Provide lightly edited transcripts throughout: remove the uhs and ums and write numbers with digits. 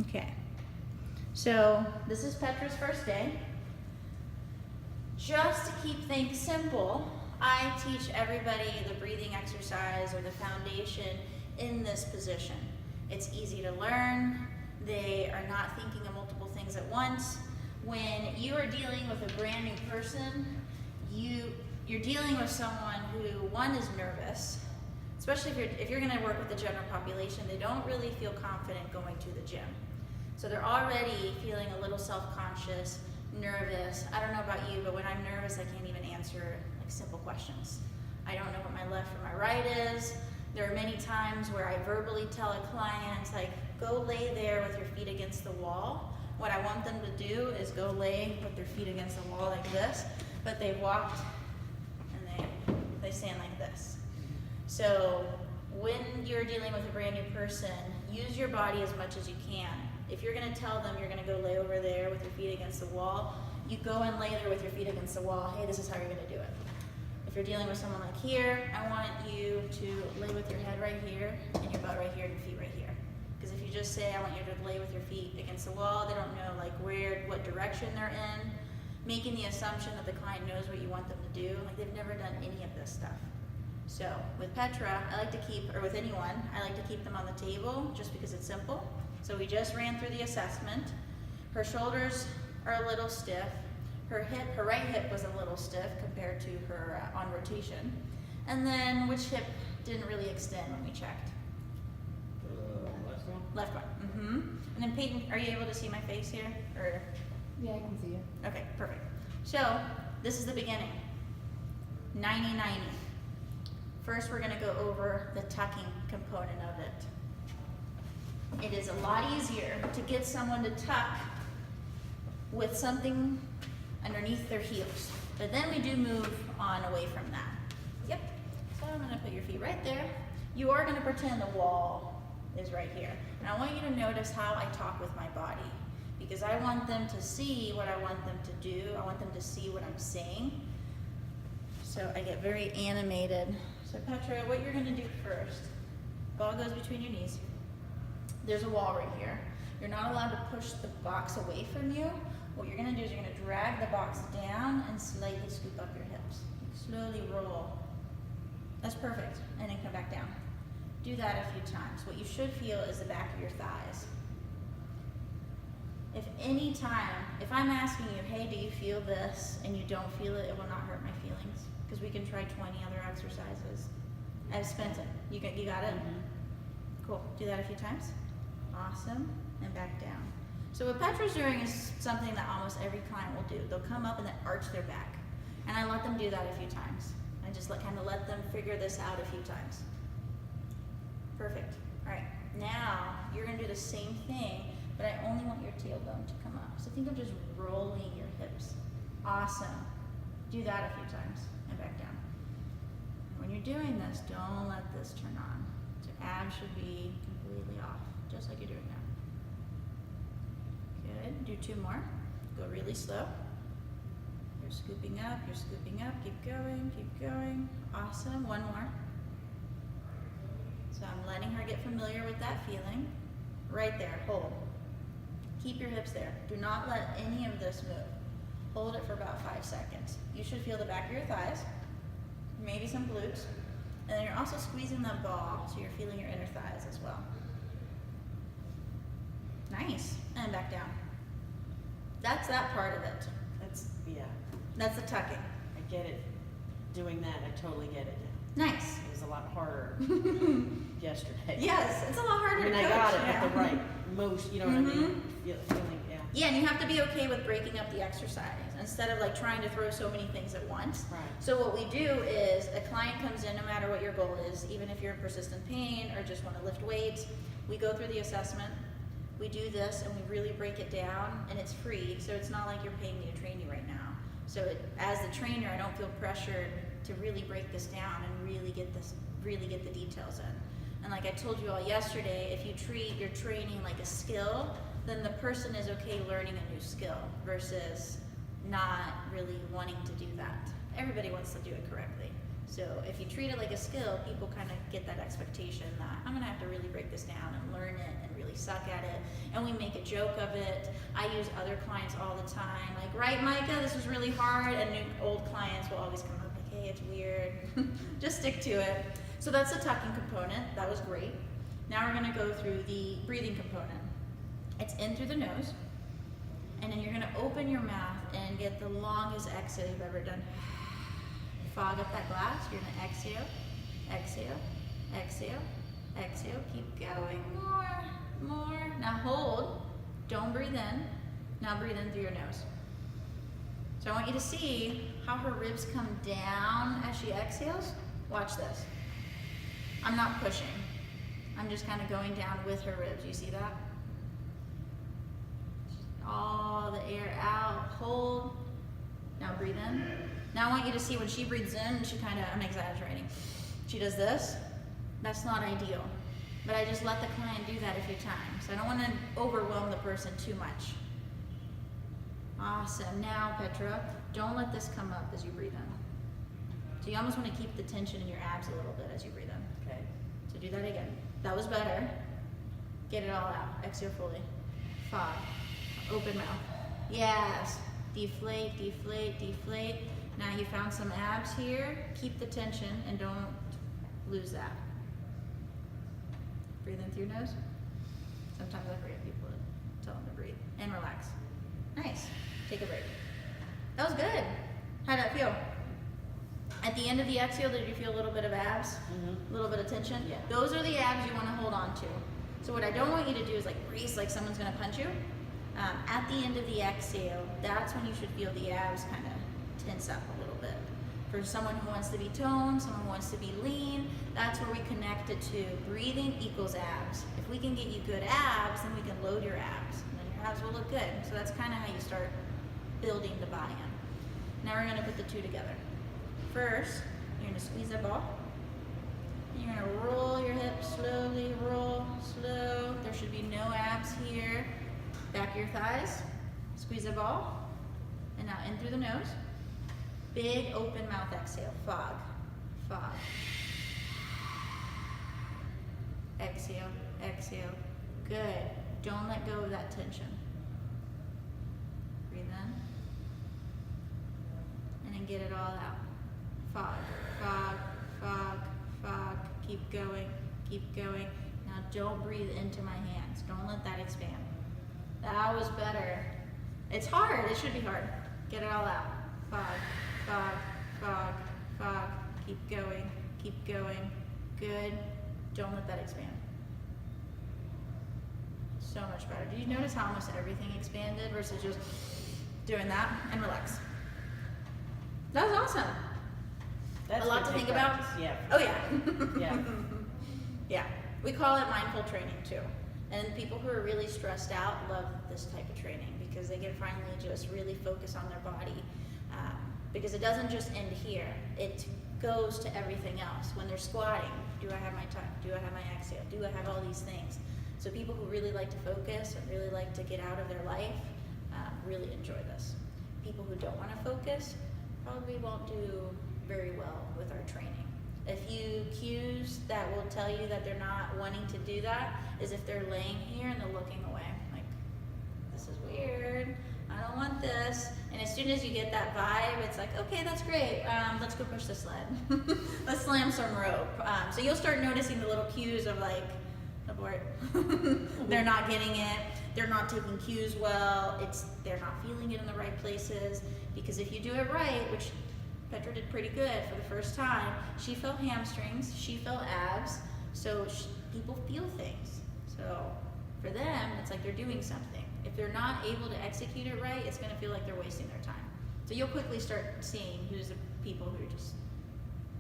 Okay, so this is Petra's first day. Just to keep things simple, I teach everybody the breathing exercise or the foundation in this position. It's easy to learn. They are not thinking of multiple things at once. When you are dealing with a brand new person, you're dealing with someone who, one, is nervous, especially if you're going to work with the general population. They don't really feel confident going to the gym. So they're already feeling a little self-conscious, nervous. I don't know about you, but when I'm nervous, I can't even answer like simple questions. I don't know what my left or my right is. There are many times where I verbally tell a client, like, go lay there with your feet against the wall. What I want them to do is go lay with their feet against the wall like this, but they walked and they stand like this. So when you're dealing with a brand new person, use your body as much as you can. If you're going to tell them you're going to go lay over there with your feet against the wall, you go and lay there with your feet against the wall. Hey, this is how you're going to do it. If you're dealing with someone like here, I want you to lay with your head right here and your butt right here and your feet right here. Because if you just say, I want you to lay with your feet against the wall, they don't know like what direction they're in, making the assumption that the client knows what you want them to do. Like they've never done any of this stuff. So with Petra, or with anyone, I like to keep them on the table just because it's simple. So we just ran through the assessment. Her shoulders are a little stiff. Her right hip was a little stiff compared to her on rotation. And then which hip didn't really extend when we checked? Left one? Left one. Mm-hmm. And then Peyton, are you able to see my face here? Or? Yeah, I can see you. Okay, perfect. So this is the beginning. 90-90. First, we're going to go over the tucking component of it. It is a lot easier to get someone to tuck with something underneath their heels. But then we do move on away from that. Yep. So I'm going to put your feet right there. You are going to pretend the wall is right here. And I want you to notice how I talk with my body, because I want them to see what I want them to do. I want them to see what I'm saying. So I get very animated. So Petra, what you're going to do first, ball goes between your knees. There's a wall right here. You're not allowed to push the box away from you. What you're going to do is you're going to drag the box down and slightly scoop up your hips. Slowly roll. That's perfect. And then come back down. Do that a few times. What you should feel is the back of your thighs. If I'm asking you, hey, do you feel this, and you don't feel it, it will not hurt my feelings, because we can try 20 other exercises. I've spent it. You got it? Mm-hmm. Cool. Do that a few times. Awesome. And back down. So what Petra's doing is something that almost every client will do. They'll come up and then arch their back. And I let them do that a few times. I just kind of let them figure this out a few times. Perfect. All right. Now you're going to do the same thing, but I only want your tailbone to come up. So think of just rolling your hips. Awesome. Do that a few times and back down. When you're doing this, don't let this turn on. So abs should be completely off, just like you're doing now. Good. Do two more. Go really slow. You're scooping up, you're scooping up. Keep going, keep going. Awesome. One more. So I'm letting her get familiar with that feeling. Right there. Hold. Keep your hips there. Do not let any of this move. Hold it for about 5 seconds. You should feel the back of your thighs, maybe some glutes, and then you're also squeezing the ball, so you're feeling your inner thighs as well. Nice. And back down. That's that part of it. That's the tucking. I get it. Doing that, I totally get it now. Nice. It was a lot harder yesterday. Yes, it's a lot harder to I coach. got it at the right motion, you know what I mean? Feeling, yeah. Yeah, and you have to be okay with breaking up the exercise instead of like trying to throw so many things at once. Right. So what we do is a client comes in, no matter what your goal is, even if you're in persistent pain or just want to lift weights, we go through the assessment, we do this, and we really break it down, and it's free, so it's not like you're paying me to train you right now. So as the trainer, I don't feel pressured to really break this down and really get the details in. And like I told you all yesterday, if you treat your training like a skill, then the person is okay learning a new skill versus not really wanting to do that. Everybody wants to do it correctly. So if you treat it like a skill, people kind of get that expectation that I'm gonna have to really break this down and learn it and really suck at it. And we make a joke of it. I use other clients all the time, like, right, Micah, this was really hard. And new old clients will always come up like, hey, it's weird. Just stick to it. So that's the tucking component. That was great. Now we're gonna go through the breathing component. It's in through the nose, and then you're gonna open your mouth and get the longest exhale you've ever done. Fog up that glass. You're gonna exhale, exhale, exhale, exhale. Keep going. More. Now hold. Don't breathe in. Now breathe in through your nose. So I want you to see how her ribs come down as she exhales. Watch this. I'm not pushing. I'm just kind of going down with her ribs. You see that? All the air out. Hold. Now breathe in. Now I want you to see when she breathes in, she kind of, I'm exaggerating, she does this. That's not ideal. But I just let the client do that a few times. I don't want to overwhelm the person too much. Awesome. Now, Petra, don't let this come up as you breathe in. So you almost want to keep the tension in your abs a little bit as you breathe in. Okay. So do that again. That was better. Get it all out. Exhale fully. Fog. Open mouth. Yes. Deflate, deflate, deflate. Now you found some abs here. Keep the tension and don't lose that. Breathe in through your nose. Sometimes I forget people to tell them to breathe. And relax. Nice. Take a break. That was good. How did that feel? At the end of the exhale, did you feel a little bit of abs? A little bit of tension? Yeah. Those are the abs you want to hold on to. So what I don't want you to do is like brace like someone's going to punch you. At the end of the exhale, that's when you should feel the abs kind of tense up a little bit. For someone who wants to be toned, someone who wants to be lean, that's where we connect it to breathing equals abs. If we can get you good abs, then we can load your abs, and then your abs will look good. So that's kind of how you start building the buy-in. Now we're going to put the two together. First, you're going to squeeze that ball. You're going to roll your hips slowly, roll, slow. There should be no abs here. Back of your thighs, squeeze the ball, and now in through the nose. Big open mouth exhale, fog, fog. Exhale, exhale, good. Don't let go of that tension. Breathe in, and then get it all out. Fog, fog, fog, fog. Keep going, keep going. Now don't breathe into my hands. Don't let that expand. That was better. It's hard. It should be hard. Get it all out. Fog, fog, fog, fog. Keep going. Keep going. Good. Don't let that expand. So much better. Did you notice how almost everything expanded versus just doing that? And relax. That was awesome. That's a lot to good think about. practice. Yeah. Oh yeah. Yeah. Yeah. We call it mindful training too. And people who are really stressed out love this type of training because they can finally just really focus on their body. Because it doesn't just end here. It goes to everything else. When they're squatting, do I have my tuck? Do I have my exhale? Do I have all these things? So people who really like to focus and really like to get out of their life really enjoy this. People who don't want to focus probably won't do very well with our training. A few cues that will tell you that they're not wanting to do that is if they're laying here and they're looking away. Like, this is weird. I don't want this. And as soon as you get that vibe, it's like, okay, that's great. Let's go push the sled. Let's slam some rope. So you'll start noticing the little cues of like, abort. They're not getting it. They're not taking cues well. They're not feeling it in the right places. Because if you do it right, which Petra did pretty good for the first time. She felt hamstrings, she felt abs, so people feel things. So for them, it's like they're doing something. If they're not able to execute it right, it's going to feel like they're wasting their time. So you'll quickly start seeing who's the people who just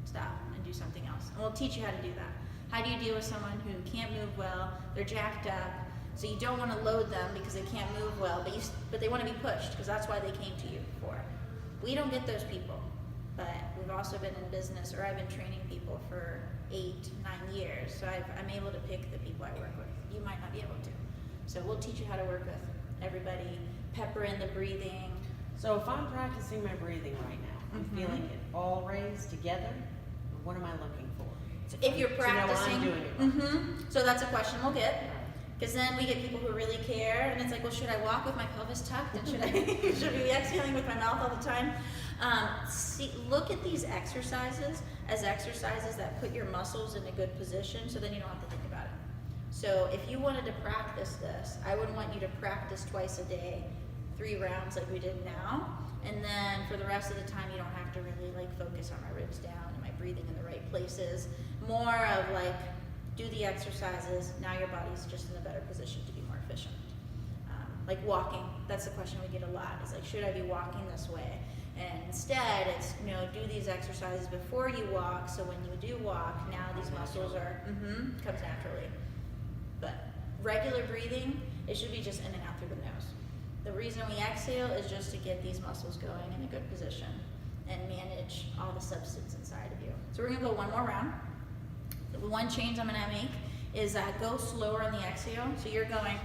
stop and do something else. And we'll teach you how to do that. How do you deal with someone who can't move well, they're jacked up, so you don't want to load them because they can't move well, but they want to be pushed because that's why they came to you for. We don't get those people. But we've also been in business, or I've been training people for 8, 9 years. So I'm able to pick the people I work with. You might not be able to. So we'll teach you how to work with everybody, pepper in the breathing. So if I'm practicing my breathing right now, I'm feeling it all raised together. what am I looking for? So if you're To know practicing, I'm doing it right. So that's a question we'll get. Right. Because then we get people who really care, and it's like, well, should I walk with my pelvis tucked, and should I should I be exhaling with my mouth all the time? Look at these exercises as exercises that put your muscles in a good position, so then you don't have to think about it. So if you wanted to practice this, I would want you to practice twice a day, 3 rounds like we did now, and then for the rest of the time, you don't have to really like focus on my ribs down and my breathing in the right places. More of like, do the exercises, now your body's just in a better position to be more efficient. Like walking, that's the question we get a lot, is like, should I be walking this way? And instead, it's, do these exercises before you walk, so when you do walk, now these muscles are, comes naturally. But regular breathing, it should be just in and out through the nose. The reason we exhale is just to get these muscles going in a good position and manage all the substance inside of you. So we're gonna go one more round. The one change I'm gonna make is go slower on the exhale. So you're going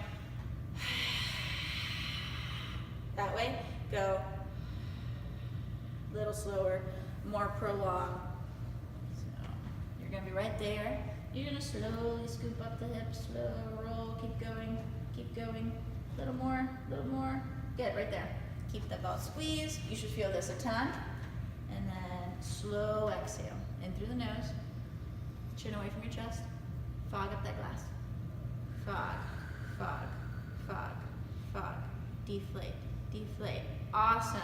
that way, go a little slower, more prolonged. So you're gonna be right there. You're gonna slowly scoop up the hips, slow roll, keep going, a little more, good, right there. Keep that ball squeezed, you should feel this a ton. And then slow exhale, in through the nose, chin away from your chest, fog up that glass. Fog, fog, fog, fog, deflate, deflate. Awesome.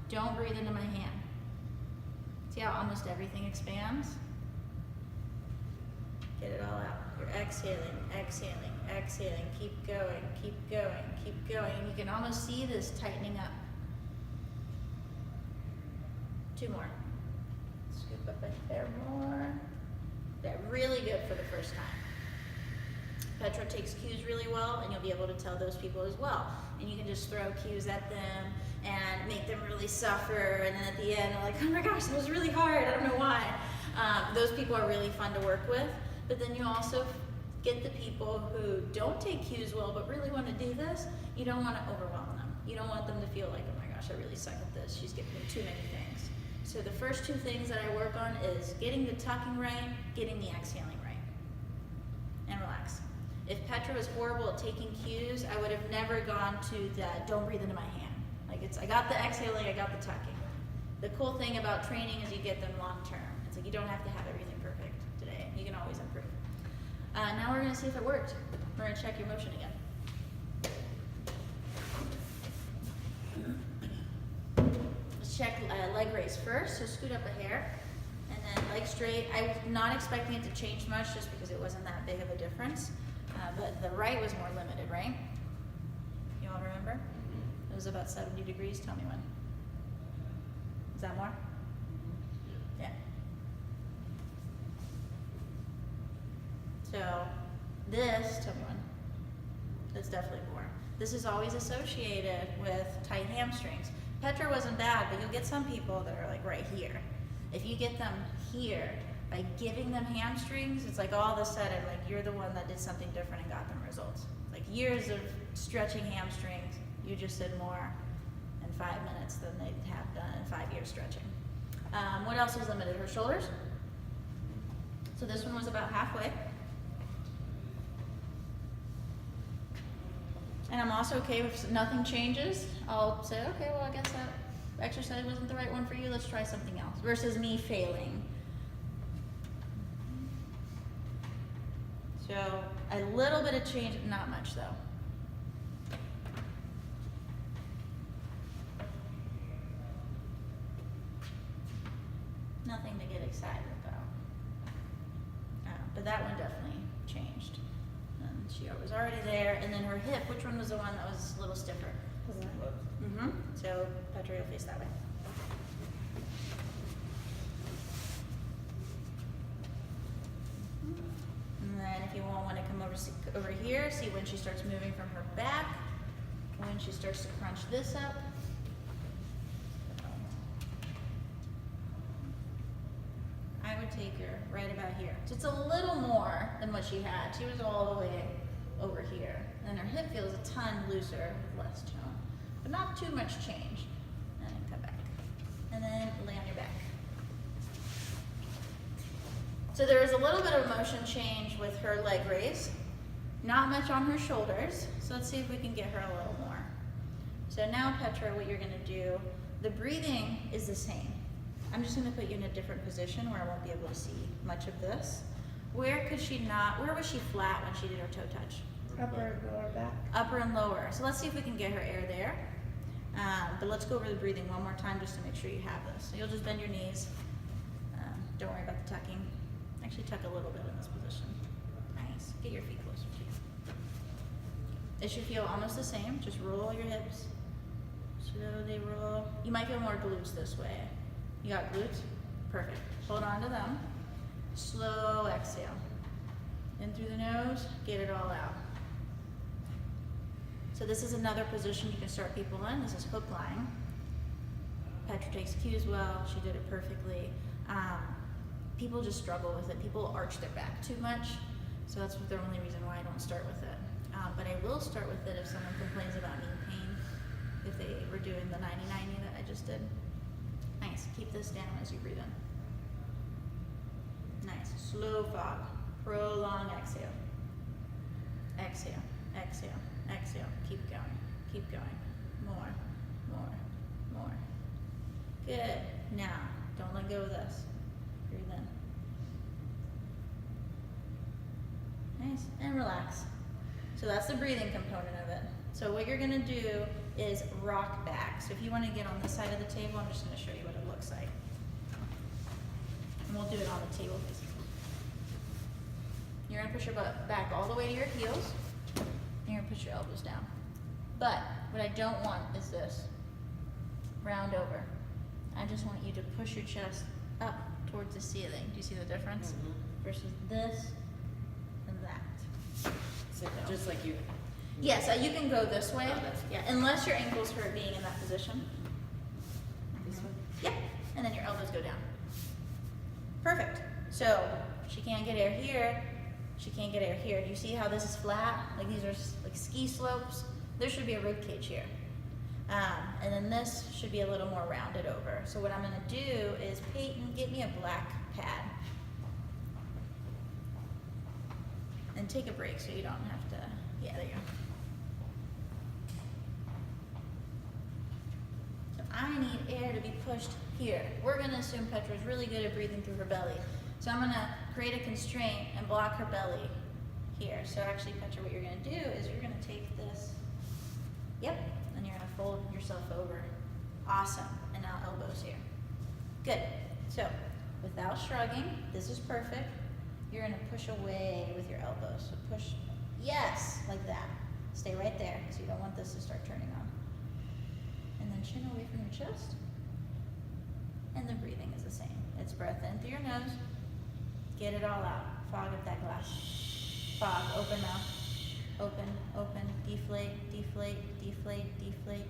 Don't breathe into my hand. See how almost everything expands? Get it all out. You're exhaling, exhaling, exhaling. Keep going, keep going, keep going. And you can almost see this tightening up. 2 more. Scoop up a hair more. They're really good for the first time. Petra takes cues really well, and you'll be able to tell those people as well. And you can just throw cues at them and make them really suffer, and then at the end they're like, oh my gosh, that was really hard, I don't know why. Those people are really fun to work with, but then you also get the people who don't take cues well but really want to do this. You don't want to overwhelm them. You don't want them to feel like, oh my gosh, I really suck at this, she's giving me too many things. So the first 2 things that I work on is getting the tucking right, getting the exhaling right, and relax. If Petra was horrible at taking cues, I would have never gone to the don't breathe into my hand. Like I got the exhaling, I got the tucking. The cool thing about training is you get them long term. It's like you don't have to have everything perfect today. You can always improve. Now we're gonna see if it worked. We're gonna check your motion again. Let's check leg raise first. So scoot up a hair, and then leg straight. I was not expecting it to change much just because it wasn't that big of a difference. But the right was more limited, right? You all remember? It was about 70 degrees. Tell me when. Is that more? Yeah. So this, tell me when. That's definitely more. This is always associated with tight hamstrings. Petra wasn't bad, but you'll get some people that are like right here. If you get them here, by giving them hamstrings, it's like all of a sudden, like you're the one that did something different and got them results. Like years of stretching hamstrings, you just did more in 5 minutes than they have done in 5 years stretching. What else was limited? Her shoulders. So this one was about halfway. And I'm also okay if nothing changes. I'll say, okay, well, I guess that exercise wasn't the right one for you. Let's try something else. Versus me failing. So a little bit of change, not much though. Nothing to get excited about. But that one definitely changed. And she was already there. And then her hip, which one was the one that was a little stiffer? Left. So Petra, you'll face that way. And then if you want to come over here, see when she starts moving from her back, when she starts to crunch this up. I would take her right about here. So it's a little more than what she had. She was all the way over here. And her hip feels a ton looser, less tone, but not too much change. And then come back. And then lay on your back. So there is a little bit of motion change with her leg raise, not much on her shoulders. So let's see if we can get her a little more. So now, Petra, what you're gonna do, the breathing is the same. I'm just gonna put you in a different position where I won't be able to see much of this. Where was she flat when she did her toe touch? Upper and lower back. Upper and lower. So let's see if we can get her air there. But let's go over the breathing one more time just to make sure you have this. So you'll just bend your knees. Don't worry about the tucking. Actually tuck a little bit in this position. Nice. Get your feet closer to you. It should feel almost the same. Just roll your hips. Slowly roll. You might feel more glutes this way. You got glutes? Perfect. Hold on to them. Slow exhale. In through the nose, get it all out. So this is another position you can start people in. This is hook lying. Petra takes cues well. She did it perfectly. People just struggle with it. People arch their back too much. So that's the only reason why I don't start with it. But I will start with it if someone complains about knee pain, if they were doing the 90-90 that I just did. Nice. Keep this down as you breathe in. Nice. Slow fog. Prolong exhale. Exhale. Exhale. Exhale. Keep going. Keep going. More. More. More. Good. Now, don't let go of this. Breathe in. Nice. And relax. So that's the breathing component of it. So what you're going to do is rock back. So if you want to get on this side of the table, I'm just going to show you what it looks like. And we'll do it on the table. You're going to push your butt back all the way to your heels. And you're going to push your elbows down. But what I don't want is this. Round over. I just want you to push your chest up towards the ceiling. Do you see the difference? Mm-hmm. Versus this and that. So just like you. Yes, you can go this way. Oh, that's- Yeah, unless your ankles hurt being in that position. This one? Yep, and then your elbows go down. Perfect. So she can't get air here. She can't get air here. Do you see how this is flat? Like these are like ski slopes. There should be a rib cage here. And then this should be a little more rounded over. So what I'm gonna do is, Peyton, get me a black pad. And take a break so you don't have to, yeah, there you go. So I need air to be pushed here. We're gonna assume Petra's really good at breathing through her belly. So I'm gonna create a constraint and block her belly here. So actually, Petra, what you're gonna do is you're gonna take this, yep, and you're gonna fold yourself over. Awesome, and now elbows here. Good, so without shrugging, this is perfect. You're gonna push away with your elbows. So push, yes, like that. Stay right there, because you don't want this to start turning on. And then chin away from your chest. And the breathing is the same. It's breath in through your nose. Get it all out. Fog up that glass. Fog, open mouth. Open, open, deflate, deflate, deflate, deflate.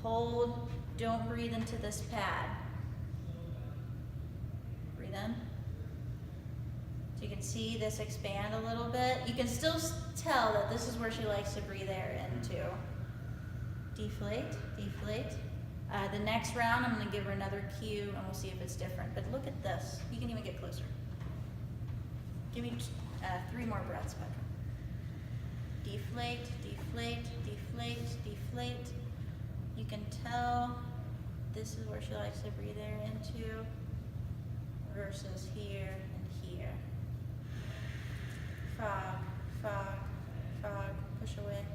Hold, don't breathe into this pad. Breathe in. So you can see this expand a little bit. You can still tell that this is where she likes to breathe air into. Deflate, deflate. The next round, I'm gonna give her another cue and we'll see if it's different. But look at this. You can even get closer. Give me 3 more breaths, Petra. Deflate, deflate, deflate, deflate. You can tell this is where she likes to breathe air into versus here and here. Fog, fog, fog. Push away.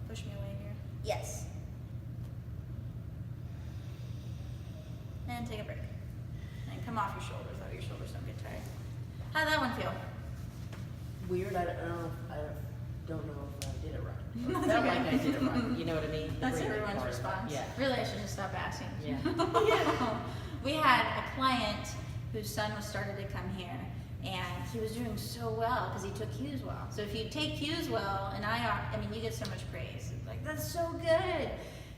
Push me away here. Yes. And take a break. And come off your shoulders, though your shoulders don't get tired. How'd that one feel? Weird. I don't know if I did it right. That's Felt okay. like I did it right. You know what I mean? The That's breathing everyone's part. response. Yeah. Really, I should just stop asking. Yeah. We had a client whose son was started to come here, and he was doing so well because he took cues well. So if you take cues well, and I mean, you get so much praise. It's like, that's so good.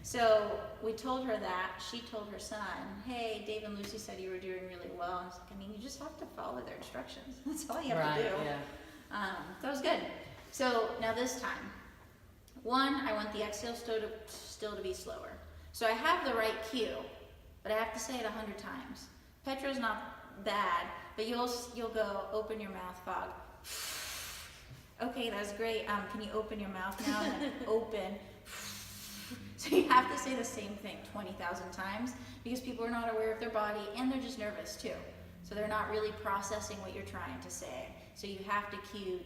So we told her that. She told her son, hey, Dave and Lucy said you were doing really well. I was like, I mean, you just have to follow their instructions. That's all you have to do. Yeah. So it was good. So now this time, one, I want the exhale still to be slower. So I have the right cue, but I have to say it 100 times. Petra's not bad but you'll go open your mouth, fog. Okay, that's great. Can you open your mouth now? And then open. So you have to say the same thing 20,000 times because people are not aware of their body and they're just nervous too. So they're not really processing what you're trying to say. So you have to cue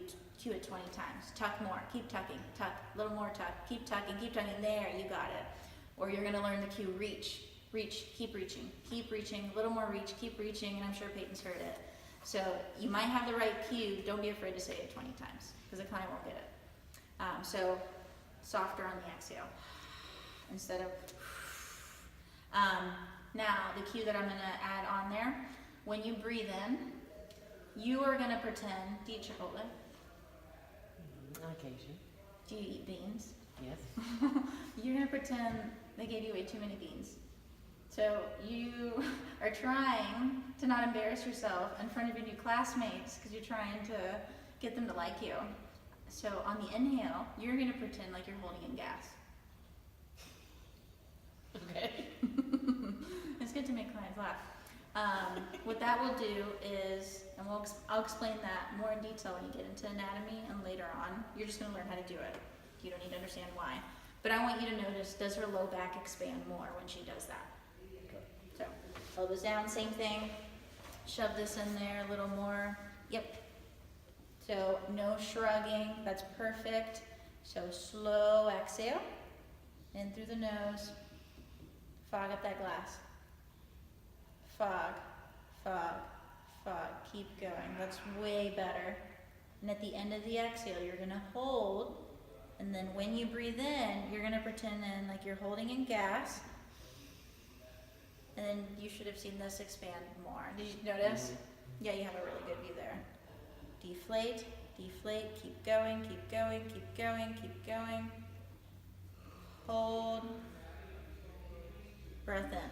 it 20 times. Tuck more, keep tucking, tuck, a little more tuck, keep tucking, there, you got it. Or you're gonna learn the cue, reach, keep reaching, a little more reach, keep reaching, and I'm sure Peyton's heard it. So you might have the right cue, don't be afraid to say it 20 times, because the client won't get it. So softer on the exhale, instead of, now the cue that I'm gonna add on there, when you breathe in, you are gonna pretend, do you eat Chipotle? On occasion. Do you eat beans? Yes. You're gonna pretend they gave you way too many beans. So you are trying to not embarrass yourself in front of your new classmates because you're trying to get them to like you. So on the inhale, you're gonna pretend like you're holding in gas. Okay. It's good to make clients laugh. What that will do is, and I'll explain that more in detail when you get into anatomy and later on. You're just gonna learn how to do it. You don't need to understand why. But I want you to notice, does her low back expand more when she does that? So, elbows down, same thing. Shove this in there a little more. Yep. So, no shrugging, that's perfect. So, slow exhale. In through the nose. Fog up that glass. Fog, fog, fog. Keep going. That's way better. And at the end of the exhale, you're gonna hold. And then when you breathe in, you're gonna pretend then like you're holding in gas. And then you should have seen this expand more. Did you notice? Mm-hmm. Yeah, you have a really good view there. Deflate, deflate, keep going, keep going, keep going, keep going. Hold. Breath in.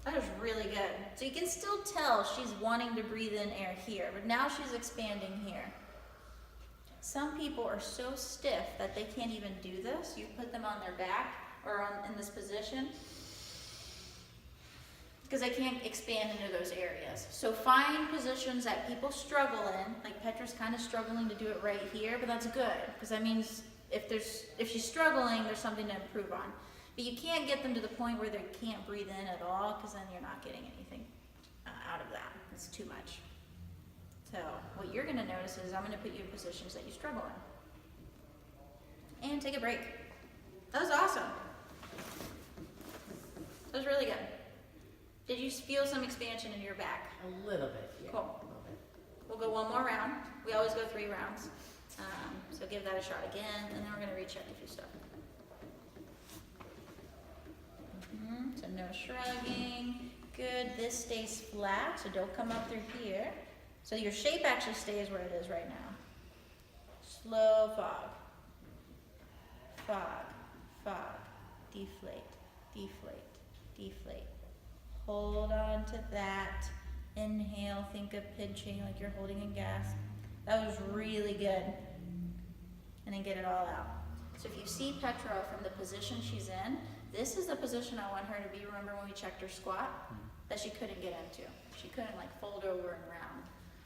That was really good. So you can still tell she's wanting to breathe in air here, but now she's expanding here. Some people are so stiff that they can't even do this. You put them on their back or in this position because they can't expand into those areas. So find positions that people struggle in, like Petra's kind of struggling to do it right here, but that's good because that means if she's struggling, there's something to improve on. But you can't get them to the point where they can't breathe in at all because then you're not getting anything out of that. It's too much. So what you're gonna notice is I'm gonna put you in positions that you struggle in. And take a break. That was awesome. That was really good. Did you feel some expansion in your back? A little bit, yeah. Cool. A little bit. We'll go one more round. We always go 3 rounds. So give that a shot again, and then we're gonna recheck a few stuff. So no shrugging. Good. This stays flat, so don't come up through here. So your shape actually stays where it is right now. Slow fog. Fog. Fog. Deflate. Deflate. Deflate. Hold on to that. Inhale. Think of pitching like you're holding in gas. That was really good. And then get it all out. So if you see Petra from the position she's in, this is the position I want her to be. Remember when we checked her squat? That she couldn't get into. She couldn't like fold over and round.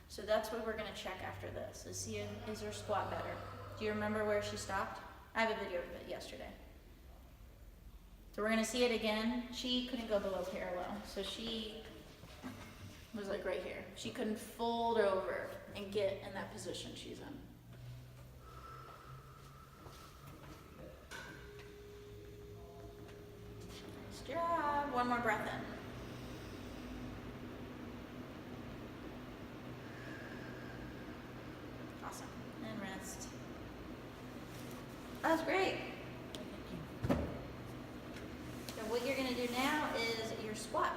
So that's what we're gonna check after this, is see is her squat better. Do you remember where she stopped? I have a video of it yesterday. So we're gonna see it again. She couldn't go below parallel. So she was like right here. She couldn't fold over and get in that position she's in. Nice job. One more breath in. Awesome. And rest. That's great. So what you're going to do now is your squat.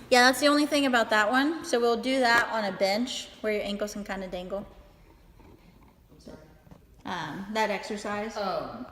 Yeah, that's the only thing about that one. So we'll do that on a bench where your ankles can kind of dangle. I'm sorry. That exercise. Oh.